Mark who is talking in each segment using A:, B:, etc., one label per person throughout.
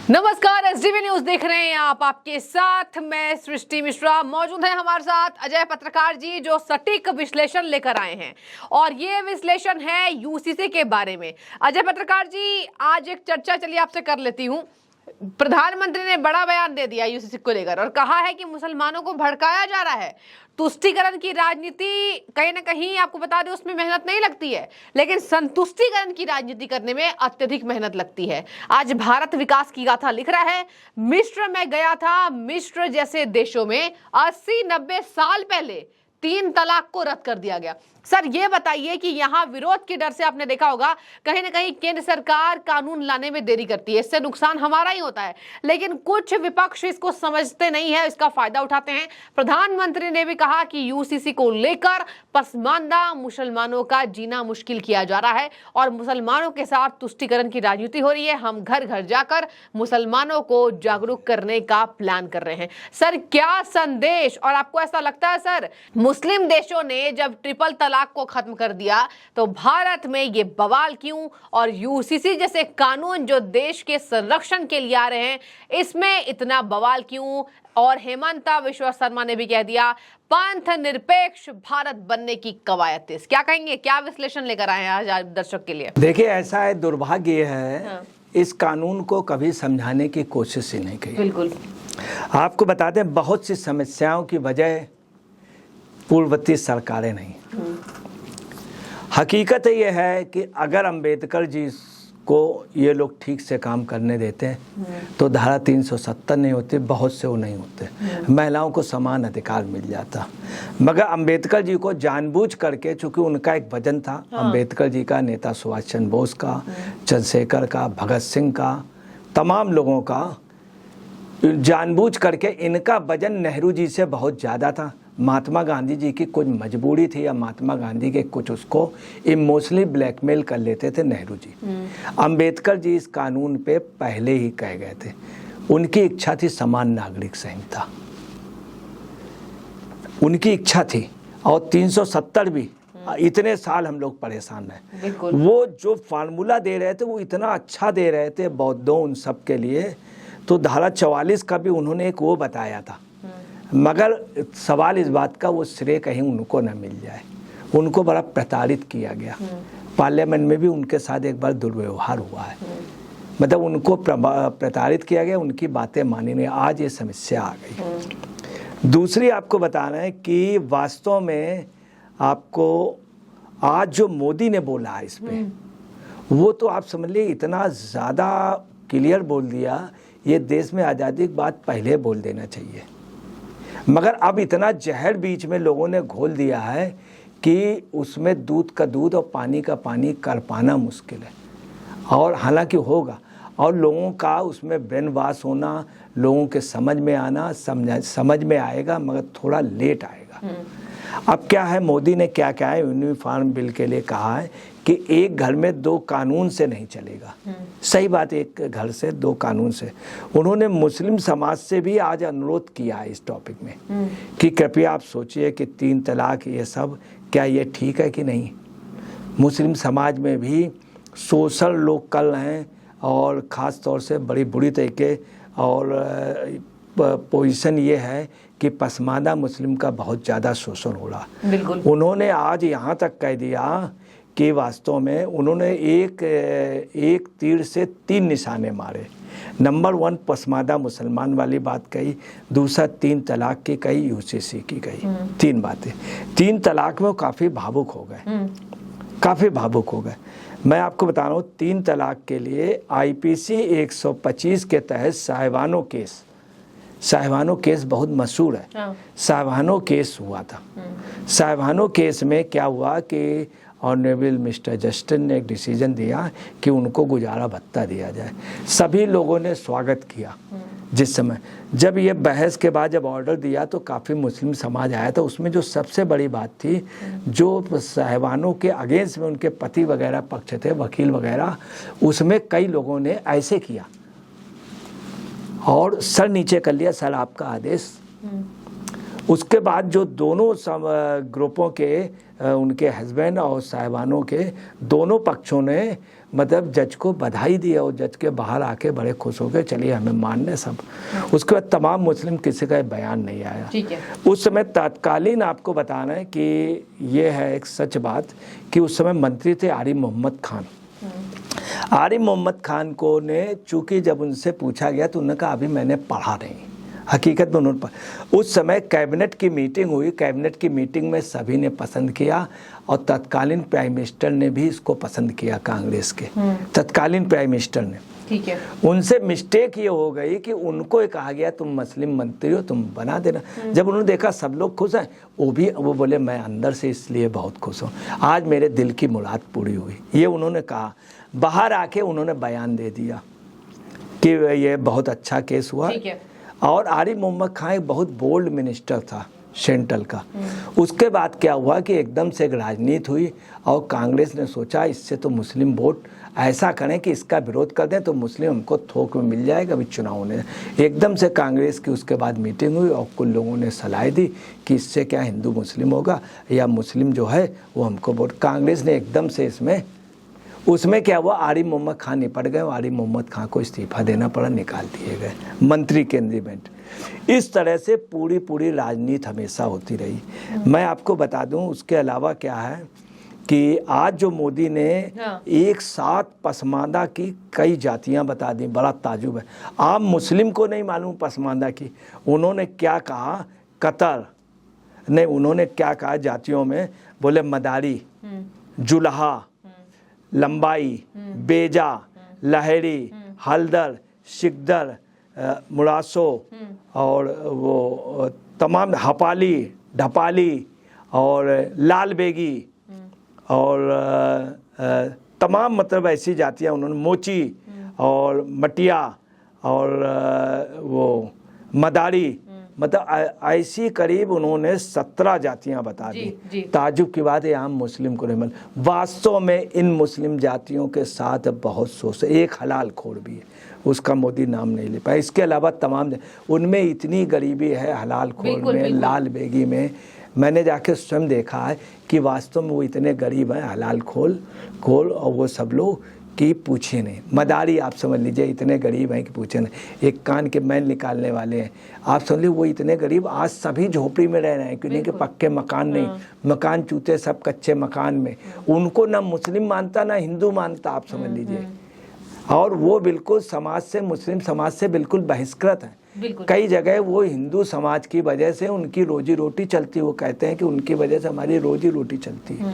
A: नमस्कार, SDV news देख रहे हैं आप। आपके साथ मैं सृष्टि मिश्रा। मौजूद है हमारे साथ अजय पत्रकार जी, जो सटीक विश्लेषण लेकर आए हैं और ये विश्लेषण है यूसीसी के बारे में। अजय पत्रकार जी, आज एक चर्चा चलिए आपसे कर लेती हूँ। प्रधानमंत्री ने बड़ा बयान दे दिया यूसीसी को लेकर और कहा है कि मुसलमानों को भड़काया जा रहा है। तुष्टीकरण की राजनीति कहीं ना कहीं, आपको बता दें, उसमें मेहनत नहीं लगती है, लेकिन संतुष्टीकरण की राजनीति करने में अत्यधिक मेहनत लगती है। आज भारत विकास की गाथा लिख रहा है। मिस्र में गया था। मिस्र जैसे देशों में 80-90 साल पहले 3 तलाक को रद्द कर दिया गया। सर, ये बताइए कि यहाँ विरोध के डर से आपने देखा होगा कहीं ना कहीं केंद्र सरकार कानून लाने में देरी करती है, इससे नुकसान हमारा ही होता है, लेकिन कुछ विपक्ष इसको समझते नहीं है, इसका फायदा उठाते हैं। प्रधानमंत्री ने भी कहा कि यूसीसी को लेकर पसमानदा मुसलमानों का जीना मुश्किल किया जा रहा है और मुसलमानों के साथ तुष्टीकरण की राजनीति हो रही है। हम घर घर जाकर मुसलमानों को जागरूक करने का प्लान कर रहे हैं। सर, क्या संदेश, और आपको ऐसा लगता है सर मुस्लिम देशों ने जब ट्रिपल तलाक को खत्म कर दिया तो भारत में ये बवाल क्यों, और यूसीसी जैसे कानून जो देश के संरक्षण के लिए आ रहे हैं, इसमें इतना बवाल क्यों? और हेमंता विश्व शर्मा ने भी कह दिया पंथ निरपेक्ष भारत बनने की कवायद तेज। क्या कहेंगे, क्या विश्लेषण लेकर आए हैं आज दर्शक के लिए?
B: देखिए, ऐसा है, दुर्भाग्य है इस कानून को कभी समझाने की कोशिश ही नहीं की।
A: बिल्कुल।
B: आपको बता दें, बहुत सी समस्याओं की वजह पूर्ववर्ती सरकारें नहीं। हकीकत ये है कि अगर अंबेडकर जी को ये लोग ठीक से काम करने देते तो धारा 370 नहीं होती, बहुत से वो नहीं होते, महिलाओं को समान अधिकार मिल जाता। मगर अंबेडकर जी को जानबूझ करके, चूंकि उनका एक वजन था, अंबेडकर जी का, नेता सुभाष चंद्र बोस का, चंद्रशेखर का, भगत सिंह का, तमाम लोगों का, जानबूझ करके इनका वजन नेहरू जी से बहुत ज़्यादा था। महात्मा गांधी जी की कुछ मजबूरी थी या महात्मा गांधी के कुछ उसको इमोशनली ब्लैकमेल कर लेते थे नेहरू जी। अंबेडकर जी इस कानून पे पहले ही कह गए थे। उनकी इच्छा थी समान नागरिक संहिता, उनकी इच्छा थी। और 370 भी, इतने साल हम लोग परेशान हैं। वो जो फार्मूला दे रहे थे वो इतना अच्छा दे रहे थे बौद्धों उन सब के लिए। तो धारा 44 का भी उन्होंने एक वो बताया था, मगर सवाल इस बात का वो श्रेय कहीं उनको न मिल जाए। उनको बड़ा प्रताड़ित किया गया। पार्लियामेंट में भी उनके साथ एक बार दुर्व्यवहार हुआ है, मतलब उनको प्रताड़ित किया गया, उनकी बातें मानी नहीं। आज ये समस्या आ गई। दूसरी आपको बताना है कि वास्तव में आपको आज जो मोदी ने बोला है इस पे, वो तो आप समझ लीजिए इतना ज़्यादा क्लियर बोल दिया। ये देश में आज़ादी की बात पहले बोल देना चाहिए, मगर अब इतना जहर बीच में लोगों ने घोल दिया है कि उसमें दूध का दूध और पानी का पानी कर पाना मुश्किल है। और हालांकि होगा, और लोगों का उसमें ब्रेन वॉश होना, लोगों के समझ में आना, समझ में आएगा, मगर थोड़ा लेट आएगा। अब क्या है, मोदी ने क्या क्या है, यूनिफॉर्म बिल के लिए कहा है कि एक घर में 2 कानून से नहीं चलेगा। सही बात, एक घर से 2 कानून से। उन्होंने मुस्लिम समाज से भी आज अनुरोध किया है इस टॉपिक में कि कृपया आप सोचिए कि 3 तलाक ये सब, क्या ये ठीक है कि नहीं। मुस्लिम समाज में भी शोषण लोग कर रहे हैं और ख़ास तौर से बड़ी बुरी तरीके, और पोजीशन ये है कि पसमानदा मुस्लिम का बहुत ज़्यादा शोषण हो रहा। उन्होंने आज यहाँ तक कह दिया कि वास्तव में उन्होंने एक तीर से 3 निशाने मारे। नंबर 1 पसमानदा मुसलमान वाली बात कही, दूसरा 3 तलाक की कही, यूसीसी की कही। 3 बातें। 3 तलाक में वो काफ़ी भावुक हो गए, काफ़ी भावुक हो गए। मैं आपको बता रहा हूँ, 3 तलाक के लिए आईपीसी 125 के तहत साहिवानो केस बहुत मशहूर है। साहिवानो केस हुआ था। साहिवानो केस में क्या हुआ कि ऑनरेबल मिस्टर जस्टिन ने एक डिसीजन दिया कि उनको गुजारा भत्ता दिया जाए। सभी लोगों ने स्वागत किया। जिस समय जब ये बहस के बाद जब ऑर्डर दिया तो काफ़ी मुस्लिम समाज आया था। उसमें जो सबसे बड़ी बात थी, जो साहिवानों के अगेंस्ट में उनके पति वगैरह पक्ष थे, वकील वगैरह, उसमें कई लोगों ने ऐसे किया और सर नीचे कर लिया, सर आपका आदेश। उसके बाद जो दोनों ग्रुपों के उनके हस्बैंड और साहिबानों के दोनों पक्षों ने मतलब जज को बधाई दी और जज के बाहर आके बड़े खुश हो गए, चलिए हमें मानने सब। उसके बाद तमाम मुस्लिम किसी का बयान नहीं आया।
A: ठीक है।
B: उस समय तत्कालीन आपको बताना है कि ये है एक सच बात कि उस समय मंत्री थे आरिफ मोहम्मद खान। आरिफ मोहम्मद खान को ने चूंकि जब उनसे पूछा गया तो उन्होंने कहा अभी मैंने पढ़ा नहीं, हकीकत में उन्होंने उस समय कैबिनेट की मीटिंग हुई, कैबिनेट की मीटिंग में सभी ने पसंद किया और तत्कालीन प्राइम मिनिस्टर ने भी इसको पसंद किया, कांग्रेस के तत्कालीन प्राइम मिनिस्टर ने।
A: ठीक है।
B: उनसे मिस्टेक ये हो गई कि उनको कहा गया तुम मुस्लिम मंत्री हो, तुम बना देना। जब उन्होंने देखा सब लोग खुश हैं, वो बोले मैं अंदर से इसलिए बहुत खुश हूँ, आज मेरे दिल की मुराद पूरी हुई, ये उन्होंने कहा। बाहर आके उन्होंने बयान दे दिया कि ये बहुत अच्छा केस हुआ।
A: ठीक है।
B: और आरिफ मोहम्मद खान एक बहुत बोल्ड मिनिस्टर था सेंट्रल का। उसके बाद क्या हुआ कि एकदम से एक राजनीति हुई और कांग्रेस ने सोचा इससे तो मुस्लिम वोट ऐसा करें कि इसका विरोध कर दें तो मुस्लिम हमको थोक में मिल जाएगा अभी चुनाव होने। एकदम से कांग्रेस की उसके बाद मीटिंग हुई और कुछ लोगों ने सलाह दी कि इससे क्या हिंदू मुस्लिम होगा या मुस्लिम जो है वो हमको वोट। कांग्रेस ने एकदम से उसमें क्या हुआ, आरिफ मोहम्मद खान निपट गए, आरिफ मोहम्मद खान को इस्तीफा देना पड़ा, निकाल दिए गए मंत्री केंद्रीय। इस तरह से पूरी राजनीति हमेशा होती रही। मैं आपको बता दूं उसके अलावा क्या है कि आज जो मोदी ने एक साथ पसमानदा की कई जातियां बता दी, बड़ा ताजुब है। आम मुस्लिम को नहीं मालूम पसमानदा की। उन्होंने क्या कहा, कतर ने उन्होंने क्या कहा जातियों में, बोले मदारी, जुल्हा, लंबाई, बेजा, लहरी, हल्दर, शिकदर, मुरासो और वो तमाम हपाली, ढपाली और लाल बेगी और तमाम मतलब ऐसी जातियाँ उन्होंने, मोची और मटिया और वो मदारी, मतलब ऐसी करीब उन्होंने 17 जातियां बता दी। ताजुब की बात है आम मुस्लिम को नहीं मिल। वास्तव में इन मुस्लिम जातियों के साथ बहुत सोच, एक हलाल खोर भी है, उसका मोदी नाम नहीं ले पाया। इसके अलावा तमाम उनमें इतनी गरीबी है, हलाल खोर में, लाल बेगी में, मैंने जाके स्वयं देखा है कि वास्तव में वो इतने गरीब हैं, हलाल खोल और वो सब लोग कि पूछे नहीं। मदारी आप समझ लीजिए इतने गरीब हैं कि पूछे नहीं, एक कान के मैल निकालने वाले हैं। आप समझ लीजिए वो इतने गरीब आज सभी झोपड़ी में रह रहे हैं क्योंकि उनके पक्के मकान नहीं, मकान चूते सब कच्चे मकान में। उनको ना मुस्लिम मानता ना हिंदू मानता, आप समझ लीजिए। और वो बिल्कुल समाज से, मुस्लिम समाज से बिल्कुल बहिष्कृत है। कई जगह वो हिंदू समाज की वजह से उनकी रोजी रोटी चलती, वो कहते हैं कि उनकी वजह से हमारी रोजी रोटी चलती है।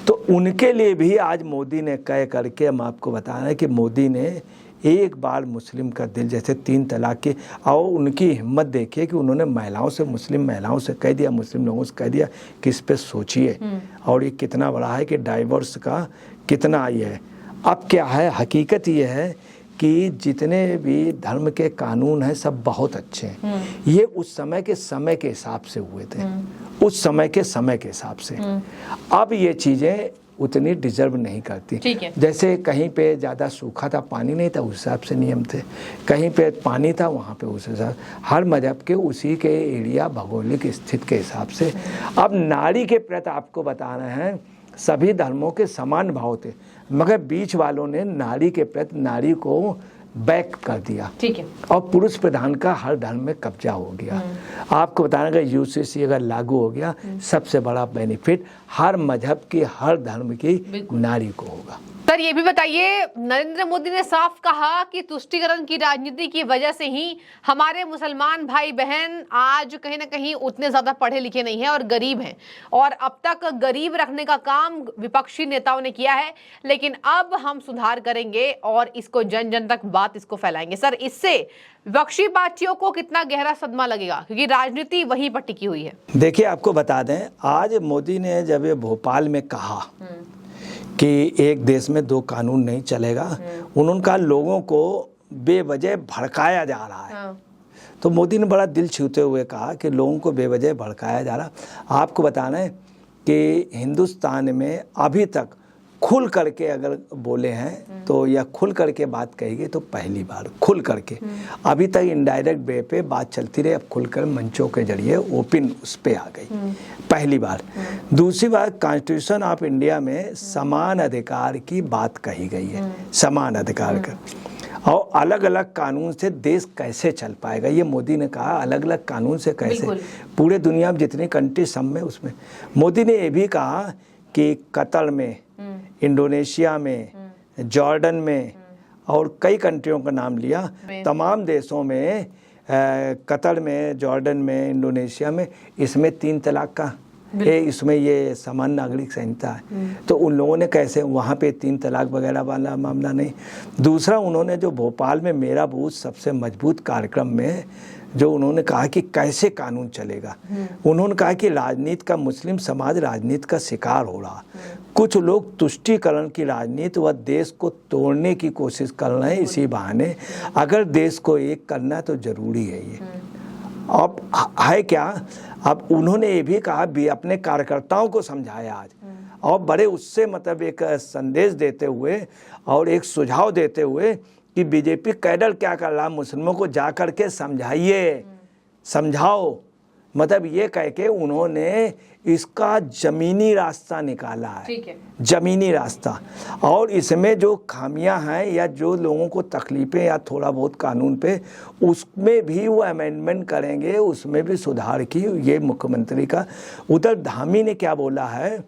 B: तो उनके लिए भी आज मोदी ने कह करके हम आपको बता रहे हैं कि मोदी ने एक बार मुस्लिम का दिल, जैसे 3 तलाक की, और उनकी हिम्मत देखिए कि उन्होंने महिलाओं से, मुस्लिम महिलाओं से कह दिया, मुस्लिम लोगों से कह दिया कि इस पर सोचिए। और ये कितना बड़ा है कि डाइवोर्स का कितना ये है। अब क्या है, हकीकत ये है कि जितने भी धर्म के कानून हैं सब बहुत अच्छे हैं। ये उस समय के हिसाब से हुए थे, उस समय के हिसाब से। अब ये चीज़ें उतनी डिजर्व नहीं करती। जैसे कहीं पे ज़्यादा सूखा था, पानी नहीं था, उस हिसाब से नियम थे। कहीं पे पानी था, वहाँ पे उस हिसाब, हर मजहब के उसी के एरिया भौगोलिक स्थिति के हिसाब से। अब नारी के प्रति आपको बता रहे हैं सभी धर्मों के समान भाव थे, मगर बीच वालों ने नारी के प्रति नारी को बैक कर दिया। ठीक है। और पुरुष प्रधान का हर धर्म में कब्जा हो गया। आपको बताना अगर यूसीसी अगर लागू हो गया, सबसे बड़ा बेनिफिट हर मजहब की, हर धर्म की नारी को होगा।
A: सर ये भी बताइए, नरेंद्र मोदी ने साफ कहा कि तुष्टीकरण की राजनीति की वजह से ही हमारे मुसलमान भाई बहन आज कहीं ना कहीं उतने ज्यादा पढ़े लिखे नहीं हैं और गरीब हैं, और अब तक गरीब रखने का काम विपक्षी नेताओं ने किया है, लेकिन अब हम सुधार करेंगे और इसको जन जन तक बात इसको फैलाएंगे। सर इससे विपक्षी पार्टियों को कितना गहरा सदमा लगेगा, क्योंकि राजनीति वहीं पर टिकी हुई है।
B: देखिए आपको बता दें, आज मोदी ने जब ये भोपाल में कहा कि एक देश में 2 कानून नहीं चलेगा, उन्होंने कहा लोगों को बेवजह भड़काया जा रहा है। तो मोदी ने बड़ा दिल छूते हुए कहा कि लोगों को बेवजह भड़काया जा रहा। आपको बताना है कि हिंदुस्तान में अभी तक खुल करके अगर बोले हैं तो, या खुल करके बात कहेंगे तो पहली बार खुल करके। अभी तक इनडायरेक्ट वे पे बात चलती रही, अब खुलकर मंचों के जरिए ओपन उस पे आ गई, पहली बार। दूसरी बात, कॉन्स्टिट्यूशन ऑफ इंडिया में समान अधिकार की बात कही गई है, समान अधिकार का। और अलग अलग कानून से देश कैसे चल पाएगा, ये मोदी ने कहा, अलग अलग कानून से कैसे, पूरे दुनिया में जितनी कंट्री सब में, उसमें मोदी ने ये भी कहा कि कतर में, इंडोनेशिया में, जॉर्डन में और कई कंट्रियों का नाम लिया, तमाम देशों में, कतर में, जॉर्डन में, इंडोनेशिया में, इसमें 3 तलाक का इसमें ये समान नागरिक संहिता है। तो उन लोगों ने कैसे, वहाँ पे 3 तलाक वगैरह वाला मामला नहीं। दूसरा, उन्होंने जो भोपाल में मेरा बूथ सबसे मजबूत कार्यक्रम में जो उन्होंने कहा कि कैसे कानून चलेगा, उन्होंने कहा कि राजनीति का, मुस्लिम समाज राजनीति का शिकार हो रहा, कुछ लोग तुष्टीकरण की राजनीति व देश को तोड़ने की कोशिश कर रहे हैं इसी बहाने। अगर देश को एक करना है तो जरूरी है ये। अब है क्या, अब उन्होंने ये भी कहा, भी अपने कार्यकर्ताओं को समझाया आज, और बड़े उससे मतलब एक संदेश देते हुए और एक सुझाव देते हुए कि बीजेपी कैडर क्या कर रहा, मुस्लिमों को जा कर के समझाइए, समझाओ, मतलब ये कह के उन्होंने इसका जमीनी रास्ता निकाला है,
A: ठीक है,
B: जमीनी रास्ता। और इसमें जो खामियां हैं या जो लोगों को तकलीफें या थोड़ा बहुत कानून पे, उसमें भी वो अमेंडमेंट करेंगे, उसमें भी सुधार की, ये मुख्यमंत्री का। उधर धामी ने क्या बोला है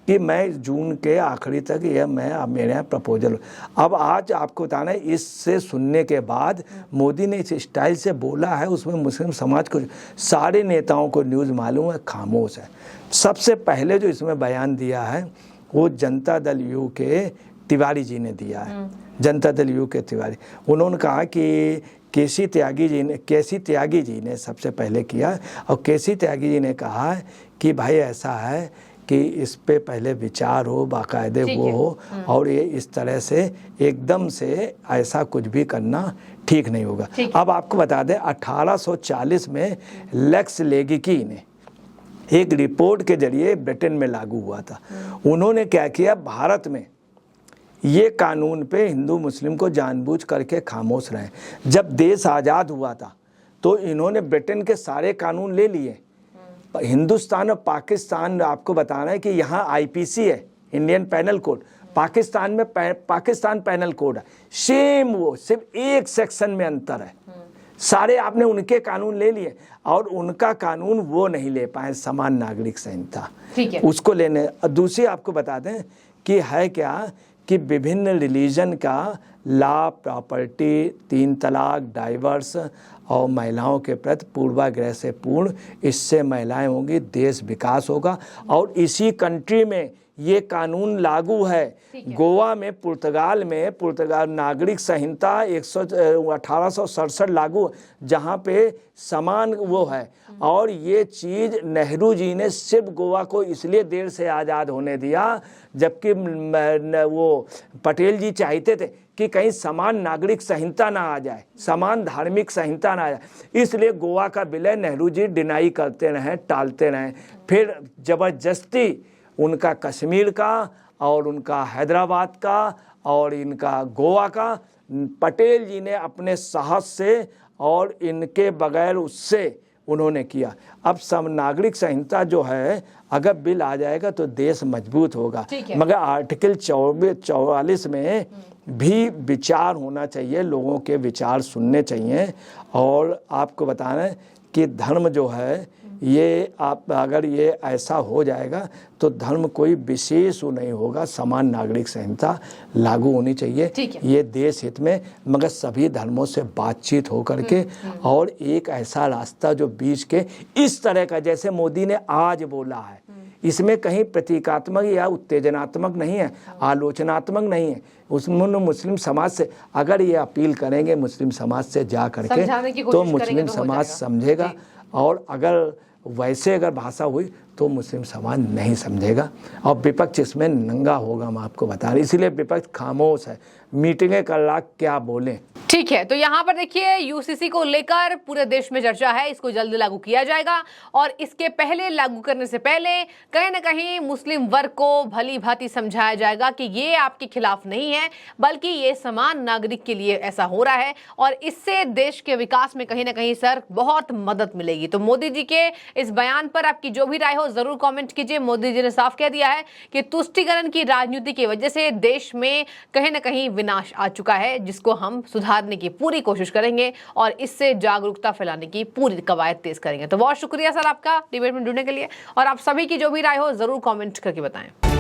B: कि मैं जून के आखिरी तक यह मेरे यहाँ प्रपोजल। अब आज आपको बताना है, इससे सुनने के बाद मोदी ने इस स्टाइल से बोला है, उसमें मुस्लिम समाज को, सारे नेताओं को न्यूज़ मालूम है, खामोश है। सबसे पहले जो इसमें बयान दिया है वो जनता दल यू के तिवारी जी ने दिया है, जनता दल यू के तिवारी। उन्होंने कहा कि केसी त्यागी जी ने सबसे पहले किया, और केसी त्यागी जी ने कहा कि भाई ऐसा है कि इस पे पहले विचार हो, बाकायदे वो हो, और ये इस तरह से एकदम से ऐसा कुछ भी करना ठीक नहीं होगा। अब आपको बता दें, 1840 में लेक्स लेगिकी ने एक रिपोर्ट के जरिए ब्रिटेन में लागू हुआ था। उन्होंने क्या किया, भारत में ये कानून पे हिंदू मुस्लिम को जानबूझ करके खामोश रहे। जब देश आज़ाद हुआ था तो इन्होंने ब्रिटेन के सारे कानून ले लिए। हिंदुस्तान और पाकिस्तान, आपको बताना है कि यहाँ आईपीसी है, इंडियन पैनल कोड, पाकिस्तान में पाकिस्तान पैनल कोड है, सेम वो, सिर्फ एक सेक्शन में अंतर है। सारे आपने उनके कानून ले लिए, और उनका कानून वो नहीं ले पाए, समान नागरिक संहिता, ठीक है, उसको लेने। दूसरी आपको बता दें कि है क्या कि विभिन्न रिलीजन का लॉ, प्रॉपर्टी, 3 तलाक, डाइवर्स और महिलाओं के प्रति पूर्वाग्रह से पूर्ण, इससे महिलाएं होंगी, देश विकास होगा। और इसी कंट्री में ये कानून लागू है, गोवा में, पुर्तगाल में, पुर्तगाल नागरिक संहिता 1867 लागू, जहाँ पे समान वो है। और ये चीज़ नेहरू जी ने सिर्फ गोवा को इसलिए देर से आज़ाद होने दिया, जबकि वो पटेल जी चाहते थे कि कहीं समान नागरिक संहिता ना आ जाए, समान धार्मिक संहिता ना आ जाए, इसलिए गोवा का विलय नेहरू जी डिनाई करते रहें, टालते रहें। फिर जबरदस्ती उनका कश्मीर का और उनका हैदराबाद का और इनका गोवा का पटेल जी ने अपने साहस से और इनके बगैर उससे उन्होंने किया। अब सब नागरिक संहिता जो है, अगर बिल आ जाएगा तो देश मजबूत होगा, मगर आर्टिकल 44 में भी विचार होना चाहिए, लोगों के विचार सुनने चाहिए। और आपको बताना है कि धर्म जो है, ये आप अगर ये ऐसा हो जाएगा तो धर्म कोई विशेष नहीं होगा, समान नागरिक संहिता लागू होनी चाहिए, ये देश हित में, मगर सभी धर्मों से बातचीत हो करके, और एक ऐसा रास्ता जो बीच के इस तरह का, जैसे मोदी ने आज बोला है, इसमें कहीं प्रतीकात्मक या उत्तेजनात्मक नहीं है, आलोचनात्मक नहीं है। उसमें मुस्लिम समाज से अगर ये अपील करेंगे, मुस्लिम समाज से जा करके, तो मुस्लिम समाज समझेगा। और अगर वैसे अगर भाषा हुई तो मुस्लिम समाज नहीं समझेगा और विपक्ष इसमें नंगा होगा। हम आपको बता रहे, इसीलिए विपक्ष खामोश है, मीटिंगें कर ला क्या बोलें।
A: ठीक है, तो यहाँ पर देखिए यूसीसी को लेकर पूरे देश में चर्चा है, इसको जल्द लागू किया जाएगा और इसके पहले लागू करने से पहले कहीं ना कहीं मुस्लिम वर्ग को भली भांति समझाया जाएगा कि ये आपके खिलाफ नहीं है, बल्कि ये समान नागरिक के लिए ऐसा हो रहा है और इससे देश के विकास में कहीं ना कहीं सर बहुत मदद मिलेगी। तो मोदी जी के इस बयान पर आपकी जो भी राय हो जरूर कॉमेंट कीजिए। मोदी जी ने साफ कह दिया है कि तुष्टीकरण की राजनीति की वजह से देश में कहीं ना कहीं विनाश आ चुका है, जिसको हम सुधारने की पूरी कोशिश करेंगे और इससे जागरूकता फैलाने की पूरी कवायद तेज करेंगे। तो बहुत शुक्रिया सर आपका डिबेट में जुड़ने के लिए और आप सभी की जो भी राय हो जरूर कमेंट करके बताएं।